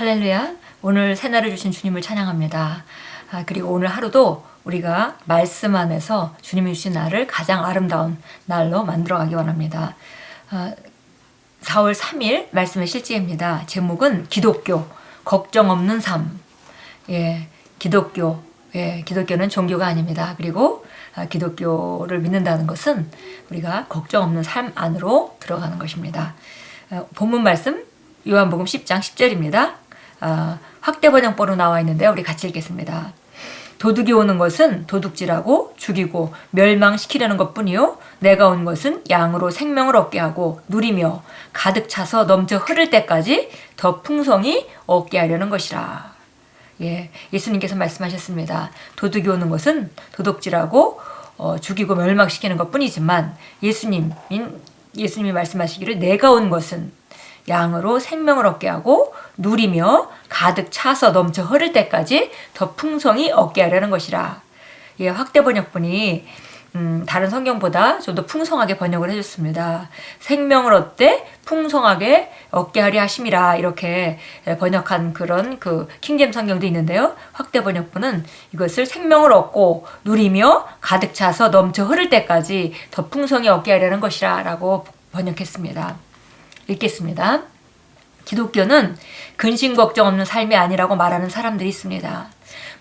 할렐루야. 오늘 새날을 주신 주님을 찬양합니다. 그리고 오늘 하루도 우리가 말씀 안에서 주님이 주신 날을 가장 아름다운 날로 만들어가기 원합니다. 4월 3일 말씀의 실제입니다. 제목은 기독교, 걱정 없는 삶. 기독교는 종교가 아닙니다. 그리고 기독교를 믿는다는 것은 우리가 걱정 없는 삶 안으로 들어가는 것입니다. 본문 말씀 요한복음 10장 10절입니다. 확대 번역본으로 나와 있는데요. 우리 같이 읽겠습니다. 도둑이 오는 것은 도둑질하고 죽이고 멸망시키려는 것뿐이요 내가 온 것은 양으로 생명을 얻게 하고 누리며 가득 차서 넘쳐 흐를 때까지 더 풍성히 얻게 하려는 것이라. 예수님께서 말씀하셨습니다. 도둑이 오는 것은 도둑질하고 죽이고 멸망시키는 것뿐이지만 예수님이 말씀하시기를 내가 온 것은 양으로 생명을 얻게 하고 누리며 가득 차서 넘쳐 흐를 때까지 더 풍성히 얻게 하려는 것이라. 확대 번역본이 다른 성경보다 좀 더 풍성하게 번역을 해줬습니다. 생명을 얻되 풍성하게 얻게 하려 하심이라 이렇게 번역한 그런 킹제임스 성경도 있는데요. 확대 번역본은 이것을 생명을 얻고 누리며 가득 차서 넘쳐 흐를 때까지 더 풍성히 얻게 하려는 것이라 라고 번역했습니다. 읽겠습니다. 기독교는 근심 걱정 없는 삶이 아니라고 말하는 사람들이 있습니다.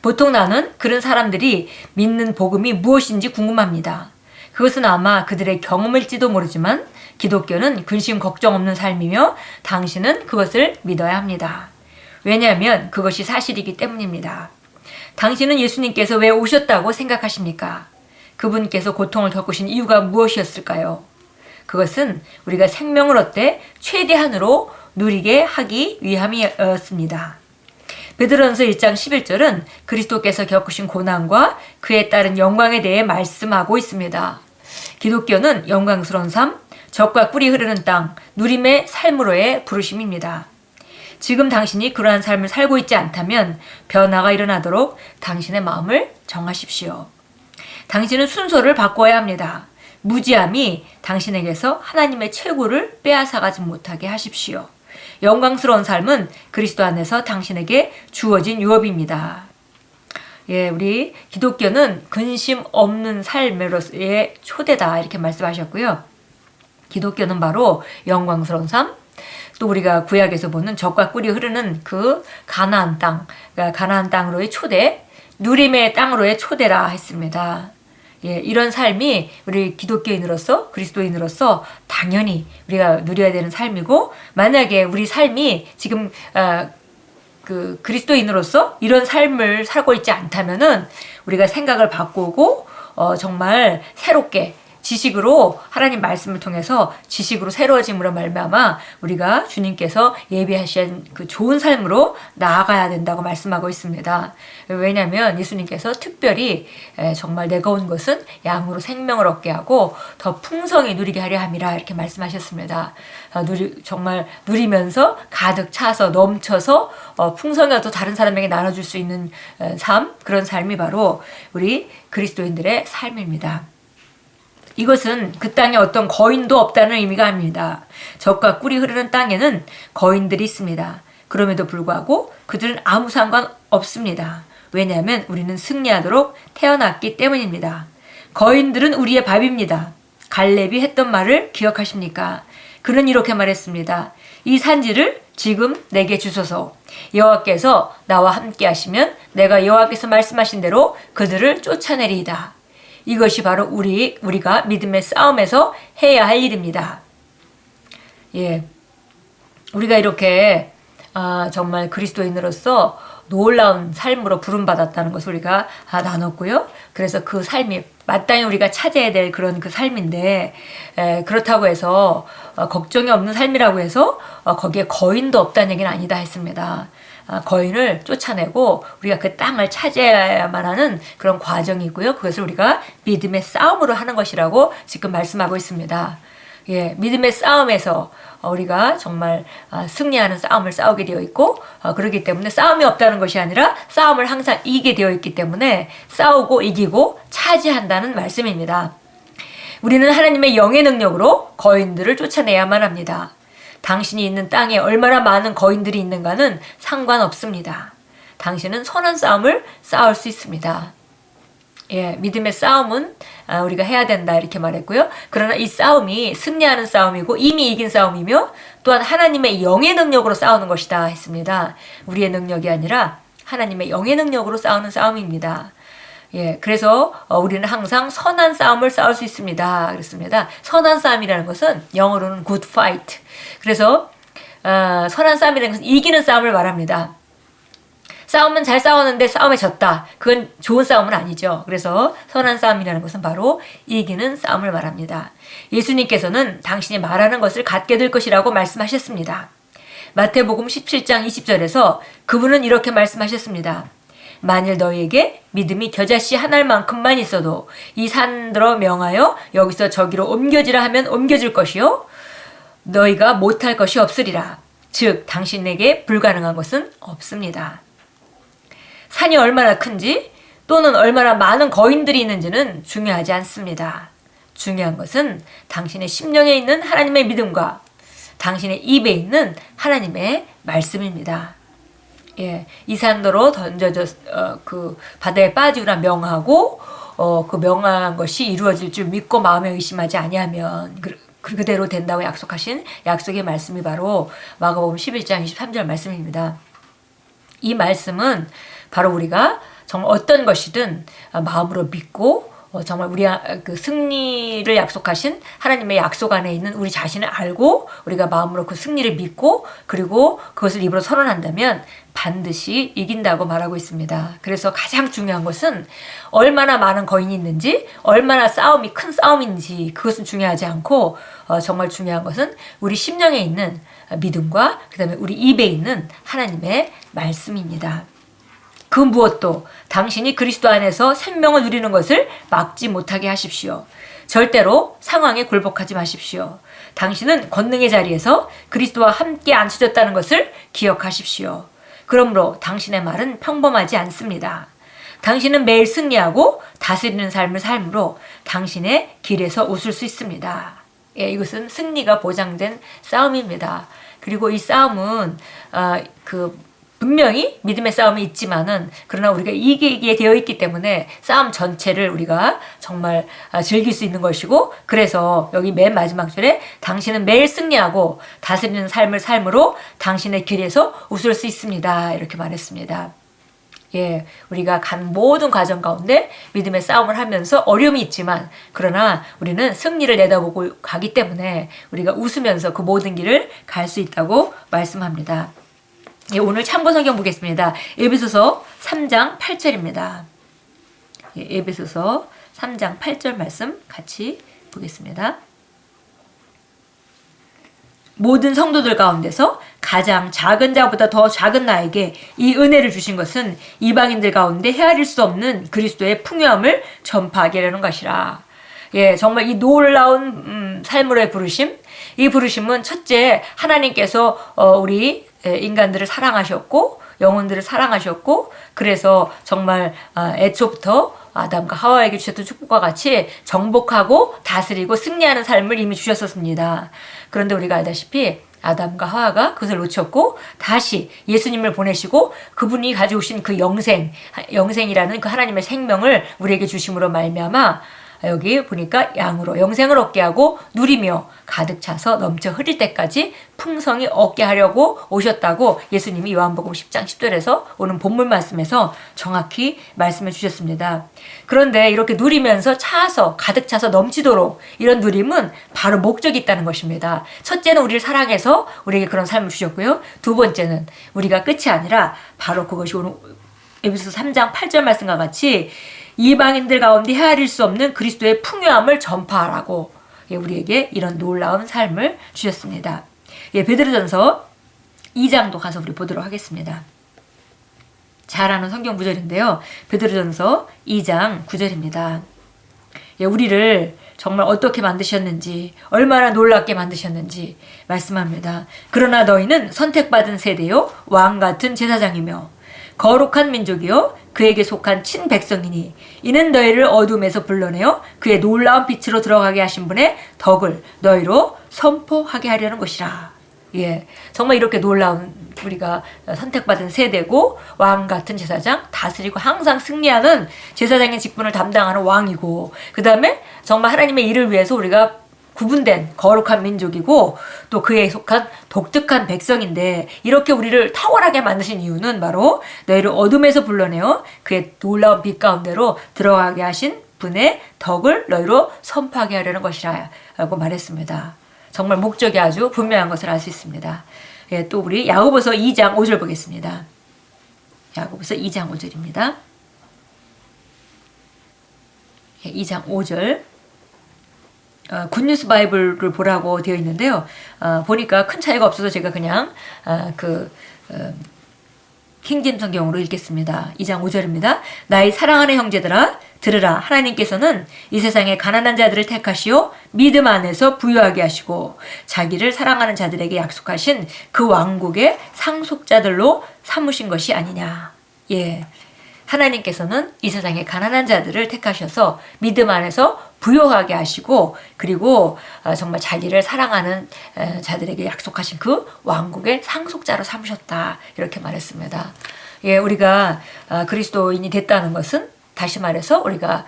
보통 나는 그런 사람들이 믿는 복음이 무엇인지 궁금합니다. 그것은 아마 그들의 경험일지도 모르지만 기독교는 근심 걱정 없는 삶이며 당신은 그것을 믿어야 합니다. 왜냐하면 그것이 사실이기 때문입니다. 당신은 예수님께서 왜 오셨다고 생각하십니까? 그분께서 고통을 겪으신 이유가 무엇이었을까요? 그것은 우리가 생명을 얻되 최대한으로 누리게 하기 위함이었습니다. 베드로전서 1장 11절은 그리스도께서 겪으신 고난과 그에 따른 영광에 대해 말씀하고 있습니다. 기독교는 영광스러운 삶, 젖과 꿀이 흐르는 땅, 누림의 삶으로의 부르심입니다. 지금 당신이 그러한 삶을 살고 있지 않다면 변화가 일어나도록 당신의 마음을 정하십시오. 당신은 순서를 바꿔야 합니다. 무지함이 당신에게서 하나님의 최고를 빼앗아가지 못하게 하십시오. 영광스러운 삶은 그리스도 안에서 당신에게 주어진 유업입니다. 우리 기독교는 근심 없는 삶으로의 초대다 이렇게 말씀하셨고요. 기독교는 바로 영광스러운 삶, 또 우리가 구약에서 보는 젖과 꿀이 흐르는 그 가나안 땅, 그러니까 가나안 땅으로의 초대, 누림의 땅으로의 초대라 했습니다. 이런 삶이 우리 기독교인으로서 그리스도인으로서 당연히 우리가 누려야 되는 삶이고, 만약에 우리 삶이 지금 그리스도인으로서 이런 삶을 살고 있지 않다면은 우리가 생각을 바꾸고 정말 새롭게 지식으로 하나님 말씀을 통해서 지식으로 새로워짐으로 말미암아 우리가 주님께서 예비하신 그 좋은 삶으로 나아가야 된다고 말씀하고 있습니다. 왜냐하면 예수님께서 특별히 정말 내가 온 것은 양으로 생명을 얻게 하고 더 풍성히 누리게 하려 함이라 이렇게 말씀하셨습니다. 정말 누리면서 가득 차서 넘쳐서 풍성히 또 다른 사람에게 나눠줄 수 있는 삶, 그런 삶이 바로 우리 그리스도인들의 삶입니다. 이것은 그 땅에 어떤 거인도 없다는 의미가 아닙니다. 젖과 꿀이 흐르는 땅에는 거인들이 있습니다. 그럼에도 불구하고 그들은 아무 상관 없습니다. 왜냐하면 우리는 승리하도록 태어났기 때문입니다. 거인들은 우리의 밥입니다. 갈렙이 했던 말을 기억하십니까? 그는 이렇게 말했습니다. 이 산지를 지금 내게 주소서. 여호와께서 나와 함께 하시면 내가 여호와께서 말씀하신 대로 그들을 쫓아내리이다. 이것이 바로 우리가 믿음의 싸움에서 해야 할 일입니다. 우리가 이렇게 정말 그리스도인으로서 놀라운 삶으로 부름받았다는 것을 우리가 나눴고요. 그래서 그 삶이 마땅히 우리가 찾아야 될 그런 그 삶인데, 그렇다고 해서 걱정이 없는 삶이라고 해서 거기에 거인도 없다는 얘기는 아니다 했습니다. 거인을 쫓아내고 우리가 그 땅을 차지해야만 하는 그런 과정이고요. 그것을 우리가 믿음의 싸움으로 하는 것이라고 지금 말씀하고 있습니다. 믿음의 싸움에서 우리가 정말 승리하는 싸움을 싸우게 되어 있고, 그렇기 때문에 싸움이 없다는 것이 아니라 싸움을 항상 이기게 되어 있기 때문에 싸우고 이기고 차지한다는 말씀입니다. 우리는 하나님의 영의 능력으로 거인들을 쫓아내야만 합니다. 당신이 있는 땅에 얼마나 많은 거인들이 있는가는 상관없습니다. 당신은 선한 싸움을 싸울 수 있습니다. 예, 믿음의 싸움은 우리가 해야 된다 이렇게 말했고요. 그러나 이 싸움이 승리하는 싸움이고 이미 이긴 싸움이며 또한 하나님의 영의 능력으로 싸우는 것이다 했습니다. 우리의 능력이 아니라 하나님의 영의 능력으로 싸우는 싸움입니다. 예, 그래서 우리는 항상 선한 싸움을 싸울 수 있습니다. 그렇습니다. 선한 싸움이라는 것은 영어로는 good fight. 그래서 선한 싸움이라는 것은 이기는 싸움을 말합니다. 싸움은 잘 싸웠는데 싸움에 졌다. 그건 좋은 싸움은 아니죠. 그래서 선한 싸움이라는 것은 바로 이기는 싸움을 말합니다. 예수님께서는 당신이 말하는 것을 갖게 될 것이라고 말씀하셨습니다. 마태복음 17장 20절에서 그분은 이렇게 말씀하셨습니다. 만일 너희에게 믿음이 겨자씨 하나만큼만 있어도 이 산들어 명하여 여기서 저기로 옮겨지라 하면 옮겨질 것이요 너희가 못할 것이 없으리라. 즉 당신에게 불가능한 것은 없습니다. 산이 얼마나 큰지 또는 얼마나 많은 거인들이 있는지는 중요하지 않습니다. 중요한 것은 당신의 심령에 있는 하나님의 믿음과 당신의 입에 있는 하나님의 말씀입니다. 예, 이 산더러 던져져 그 바다에 빠지거나 명하고 그 명한 것이 이루어질 줄 믿고 마음에 의심하지 아니하면 그대로 된다고 약속하신 약속의 말씀이 바로 마가복음 11장 23절 말씀입니다. 이 말씀은 바로 우리가 정말 어떤 것이든 마음으로 믿고 정말 우리 그 승리를 약속하신 하나님의 약속 안에 있는 우리 자신을 알고 우리가 마음으로 그 승리를 믿고 그리고 그것을 입으로 선언한다면 반드시 이긴다고 말하고 있습니다. 그래서 가장 중요한 것은 얼마나 많은 거인이 있는지 얼마나 싸움이 큰 싸움인지 그것은 중요하지 않고 정말 중요한 것은 우리 심령에 있는 믿음과 그 다음에 우리 입에 있는 하나님의 말씀입니다. 그 무엇도 당신이 그리스도 안에서 생명을 누리는 것을 막지 못하게 하십시오. 절대로 상황에 굴복하지 마십시오. 당신은 권능의 자리에서 그리스도와 함께 앉혀졌다는 것을 기억하십시오. 그러므로 당신의 말은 평범하지 않습니다. 당신은 매일 승리하고 다스리는 삶을 삶으로 당신의 길에서 웃을 수 있습니다. 예, 이것은 승리가 보장된 싸움입니다. 그리고 이 싸움은 분명히 믿음의 싸움이 있지만은 그러나 우리가 이기게 되어 있기 때문에 싸움 전체를 우리가 정말 즐길 수 있는 것이고 그래서 여기 맨 마지막 줄에 당신은 매일 승리하고 다스리는 삶을 삶으로 당신의 길에서 웃을 수 있습니다. 이렇게 말했습니다. 예, 우리가 간 모든 과정 가운데 믿음의 싸움을 하면서 어려움이 있지만 그러나 우리는 승리를 내다보고 가기 때문에 우리가 웃으면서 그 모든 길을 갈 수 있다고 말씀합니다. 예, 오늘 참고 성경 보겠습니다. 에베소서 3장 8절입니다. 예, 에베소서 3장 8절 말씀 같이 보겠습니다. 모든 성도들 가운데서 가장 작은 자보다 더 작은 나에게 이 은혜를 주신 것은 이방인들 가운데 헤아릴 수 없는 그리스도의 풍요함을 전파하게 하려는 것이라. 예, 정말 이 놀라운 삶으로의 부르심, 이 부르심은 첫째 하나님께서 우리 인간들을 사랑하셨고 영혼들을 사랑하셨고 그래서 정말 애초부터 아담과 하와에게 주셨던 축복과 같이 정복하고 다스리고 승리하는 삶을 이미 주셨었습니다. 그런데 우리가 알다시피 아담과 하와가 그것을 놓쳤고 다시 예수님을 보내시고 그분이 가져오신 그 영생이라는 그 하나님의 생명을 우리에게 주심으로 말미암아 여기 보니까 양으로 영생을 얻게 하고 누리며 가득 차서 넘쳐 흐릴 때까지 풍성히 얻게 하려고 오셨다고 예수님이 요한복음 10장 10절에서 오는 본문 말씀에서 정확히 말씀해 주셨습니다. 그런데 이렇게 누리면서 차서 가득 차서 넘치도록 이런 누림은 바로 목적이 있다는 것입니다. 첫째는 우리를 사랑해서 우리에게 그런 삶을 주셨고요. 두 번째는 우리가 끝이 아니라 바로 그것이 오늘 에베소서 3장 8절 말씀과 같이 이방인들 가운데 헤아릴 수 없는 그리스도의 풍요함을 전파하라고 우리에게 이런 놀라운 삶을 주셨습니다. 예, 베드로전서 2장도 가서 우리 보도록 하겠습니다. 잘 아는 성경 구절인데요. 베드로전서 2장 9절입니다. 예, 우리를 정말 어떻게 만드셨는지 얼마나 놀랍게 만드셨는지 말씀합니다. 그러나 너희는 선택받은 세대요 왕 같은 제사장이며 거룩한 민족이요 그에게 속한 친백성이니 이는 너희를 어둠에서 불러내어 그의 놀라운 빛으로 들어가게 하신 분의 덕을 너희로 선포하게 하려는 것이라. 예, 정말 이렇게 놀라운 우리가 선택받은 세대고 왕 같은 제사장, 다스리고 항상 승리하는 제사장의 직분을 담당하는 왕이고, 그 다음에 정말 하나님의 일을 위해서 우리가 구분된 거룩한 민족이고 또 그에 속한 독특한 백성인데, 이렇게 우리를 탁월하게 만드신 이유는 바로 너희를 어둠에서 불러내어 그의 놀라운 빛 가운데로 들어가게 하신 분의 덕을 너희로 선포하게 하려는 것이라 라고 말했습니다. 정말 목적이 아주 분명한 것을 알 수 있습니다. 예, 또 우리 야고보서 2장 5절 보겠습니다. 야고보서 2장 5절입니다. 예, 2장 5절. 굿뉴스 바이블을 보라고 되어 있는데요. 보니까 큰 차이가 없어서 제가 그냥 킹짐 성경으로 읽겠습니다. 2장 5절입니다. 나의 사랑하는 형제들아 들으라. 하나님께서는 이 세상에 가난한 자들을 택하시어 믿음 안에서 부유하게 하시고 자기를 사랑하는 자들에게 약속하신 그 왕국의 상속자들로 삼으신 것이 아니냐. 예, 하나님께서는 이 세상에 가난한 자들을 택하셔서 믿음 안에서 부유하게 하시고, 그리고 정말 자기를 사랑하는 자들에게 약속하신 그 왕국의 상속자로 삼으셨다, 이렇게 말했습니다. 예, 우리가 그리스도인이 됐다는 것은, 다시 말해서 우리가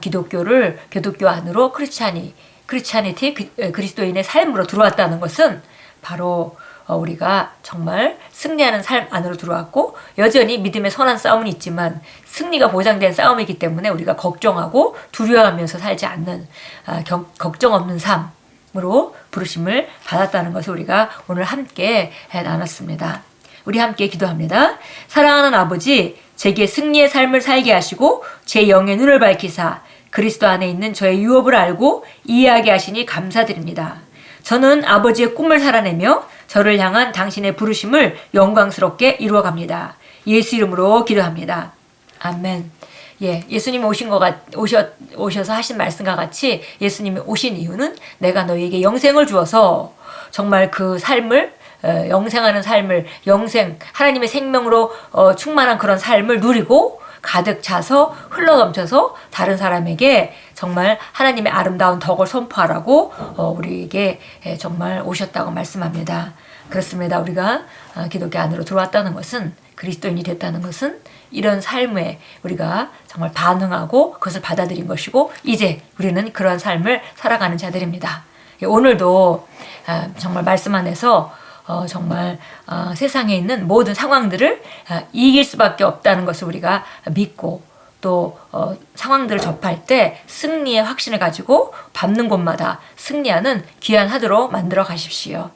기독교 안으로 크리스찬이티, 그리스도인의 삶으로 들어왔다는 것은 바로 우리가 정말 승리하는 삶 안으로 들어왔고, 여전히 믿음의 선한 싸움은 있지만 승리가 보장된 싸움이기 때문에 우리가 걱정하고 두려워하면서 살지 않는 걱정 없는 삶으로 부르심을 받았다는 것을 우리가 오늘 함께 나눴습니다. 우리 함께 기도합니다. 사랑하는 아버지, 제게 승리의 삶을 살게 하시고 제 영의 눈을 밝히사 그리스도 안에 있는 저의 유업을 알고 이해하게 하시니 감사드립니다. 저는 아버지의 꿈을 살아내며 저를 향한 당신의 부르심을 영광스럽게 이루어갑니다. 예수 이름으로 기도합니다. 아멘. 예, 예수님이 오셔서 하신 말씀과 같이 예수님이 오신 이유는 내가 너희에게 영생을 주어서 정말 그 삶을 영생하는 삶을, 하나님의 생명으로 충만한 그런 삶을 누리고 가득 차서 흘러넘쳐서 다른 사람에게 정말 하나님의 아름다운 덕을 선포하라고 우리에게 정말 오셨다고 말씀합니다. 그렇습니다. 우리가 기독교 안으로 들어왔다는 것은, 그리스도인이 됐다는 것은 이런 삶에 우리가 정말 반응하고 그것을 받아들인 것이고, 이제 우리는 그런 삶을 살아가는 자들입니다. 오늘도 정말 말씀 안에서 정말 세상에 있는 모든 상황들을 이길 수밖에 없다는 것을 우리가 믿고, 또 상황들을 접할 때 승리의 확신을 가지고 밟는 곳마다 승리하는 귀한 하루로 만들어 가십시오.